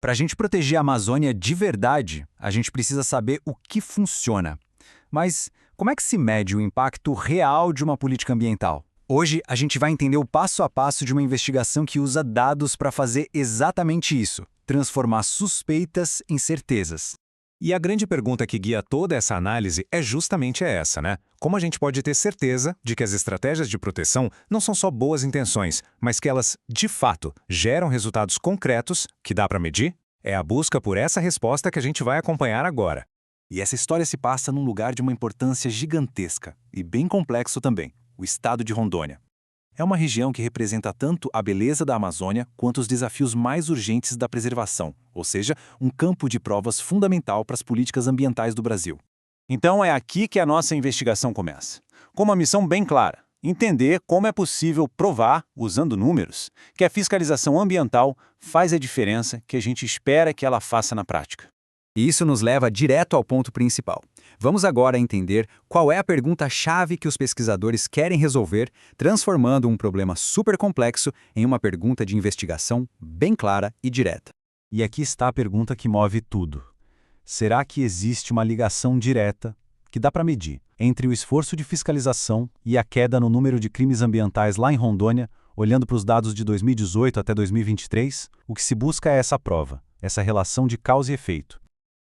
Para a gente proteger a Amazônia de verdade, a gente precisa saber o que funciona. Mas como é que se mede o impacto real de uma política ambiental? Hoje, a gente vai entender o passo a passo de uma investigação que usa dados para fazer exatamente isso, transformar suspeitas em certezas. E a grande pergunta que guia toda essa análise é justamente essa, né? Como a gente pode ter certeza de que as estratégias de proteção não são só boas intenções, mas que elas, de fato, geram resultados concretos que dá para medir? É a busca por essa resposta que a gente vai acompanhar agora. E essa história se passa num lugar de uma importância gigantesca e bem complexo também, o estado de Rondônia. É uma região que representa tanto a beleza da Amazônia quanto os desafios mais urgentes da preservação, ou seja, um campo de provas fundamental para as políticas ambientais do Brasil. Então é aqui que a nossa investigação começa. Com uma missão bem clara: entender como é possível provar, usando números, que a fiscalização ambiental faz a diferença que a gente espera que ela faça na prática. E isso nos leva direto ao ponto principal. Vamos agora entender qual é a pergunta-chave que os pesquisadores querem resolver, transformando um problema super complexo em uma pergunta de investigação bem clara e direta. E aqui está a pergunta que move tudo. Será que existe uma ligação direta, que dá para medir, entre o esforço de fiscalização e a queda no número de crimes ambientais lá em Rondônia, olhando para os dados de 2018 até 2023? O que se busca é essa prova, essa relação de causa e efeito.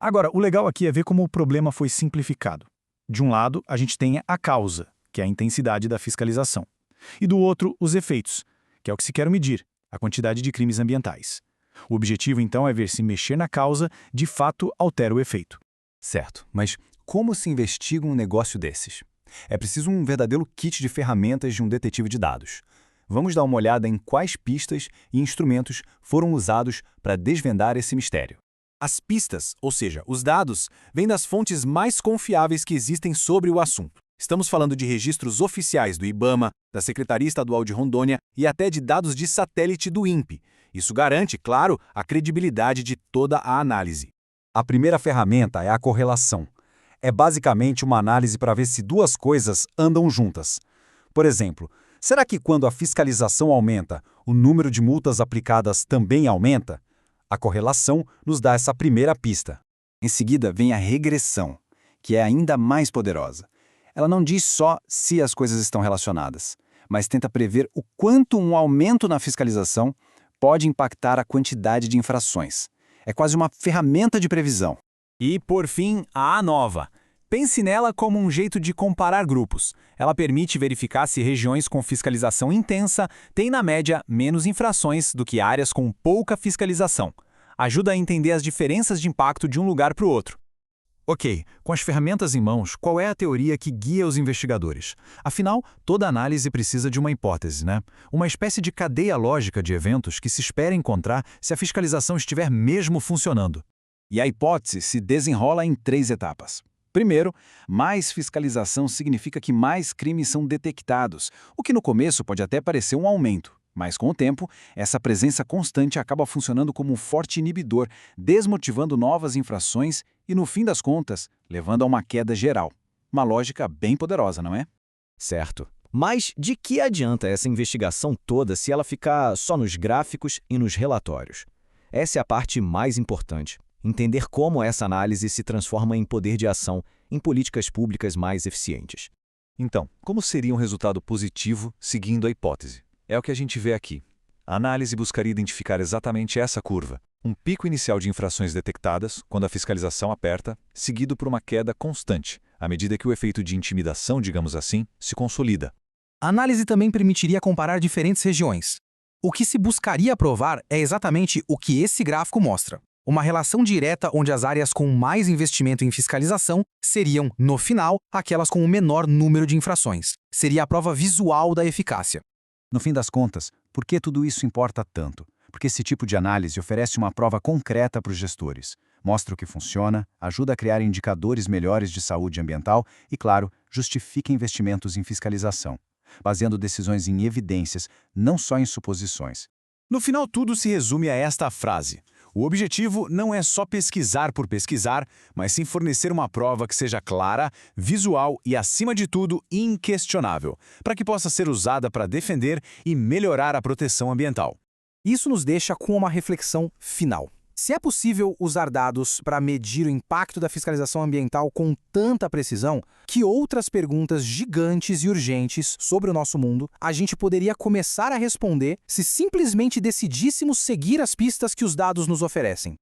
Agora, o legal aqui é ver como o problema foi simplificado. De um lado, a gente tem a causa, que é a intensidade da fiscalização. E do outro, os efeitos, que é o que se quer medir, a quantidade de crimes ambientais. O objetivo, então, é ver se mexer na causa, de fato, altera o efeito. Certo, mas como se investiga um negócio desses? É preciso um verdadeiro kit de ferramentas de um detetive de dados. Vamos dar uma olhada em quais pistas e instrumentos foram usados para desvendar esse mistério. As pistas, ou seja, os dados, vêm das fontes mais confiáveis que existem sobre o assunto. Estamos falando de registros oficiais do IBAMA, da Secretaria Estadual de Rondônia e até de dados de satélite do INPE. Isso garante, claro, a credibilidade de toda a análise. A primeira ferramenta é a correlação. É basicamente uma análise para ver se duas coisas andam juntas. Por exemplo, será que quando a fiscalização aumenta, o número de multas aplicadas também aumenta? A correlação nos dá essa primeira pista. Em seguida vem a regressão, que é ainda mais poderosa. Ela não diz só se as coisas estão relacionadas, mas tenta prever o quanto um aumento na fiscalização pode impactar a quantidade de infrações. É quase uma ferramenta de previsão. E, por fim, a ANOVA. Pense nela como um jeito de comparar grupos. Ela permite verificar se regiões com fiscalização intensa têm, na média, menos infrações do que áreas com pouca fiscalização. Ajuda a entender as diferenças de impacto de um lugar para o outro. Ok, com as ferramentas em mãos, qual é a teoria que guia os investigadores? Afinal, toda análise precisa de uma hipótese, né? Uma espécie de cadeia lógica de eventos que se espera encontrar se a fiscalização estiver mesmo funcionando. E a hipótese se desenrola em 3 etapas. Primeiro, mais fiscalização significa que mais crimes são detectados, o que no começo pode até parecer um aumento. Mas com o tempo, essa presença constante acaba funcionando como um forte inibidor, desmotivando novas infrações e, no fim das contas, levando a uma queda geral. Uma lógica bem poderosa, não é? Certo. Mas de que adianta essa investigação toda se ela ficar só nos gráficos e nos relatórios? Essa é a parte mais importante. Entender como essa análise se transforma em poder de ação, em políticas públicas mais eficientes. Então, como seria um resultado positivo seguindo a hipótese? É o que a gente vê aqui. A análise buscaria identificar exatamente essa curva. Um pico inicial de infrações detectadas, quando a fiscalização aperta, seguido por uma queda constante, à medida que o efeito de intimidação, digamos assim, se consolida. A análise também permitiria comparar diferentes regiões. O que se buscaria provar é exatamente o que esse gráfico mostra. Uma relação direta onde as áreas com mais investimento em fiscalização seriam, no final, aquelas com o menor número de infrações. Seria a prova visual da eficácia. No fim das contas, por que tudo isso importa tanto? Porque esse tipo de análise oferece uma prova concreta para os gestores. Mostra o que funciona, ajuda a criar indicadores melhores de saúde ambiental e, claro, justifica investimentos em fiscalização, baseando decisões em evidências, não só em suposições. No final, tudo se resume a esta frase. O objetivo não é só pesquisar por pesquisar, mas sim fornecer uma prova que seja clara, visual e, acima de tudo, inquestionável, para que possa ser usada para defender e melhorar a proteção ambiental. Isso nos deixa com uma reflexão final. Se é possível usar dados para medir o impacto da fiscalização ambiental com tanta precisão, que outras perguntas gigantes e urgentes sobre o nosso mundo a gente poderia começar a responder se simplesmente decidíssemos seguir as pistas que os dados nos oferecem?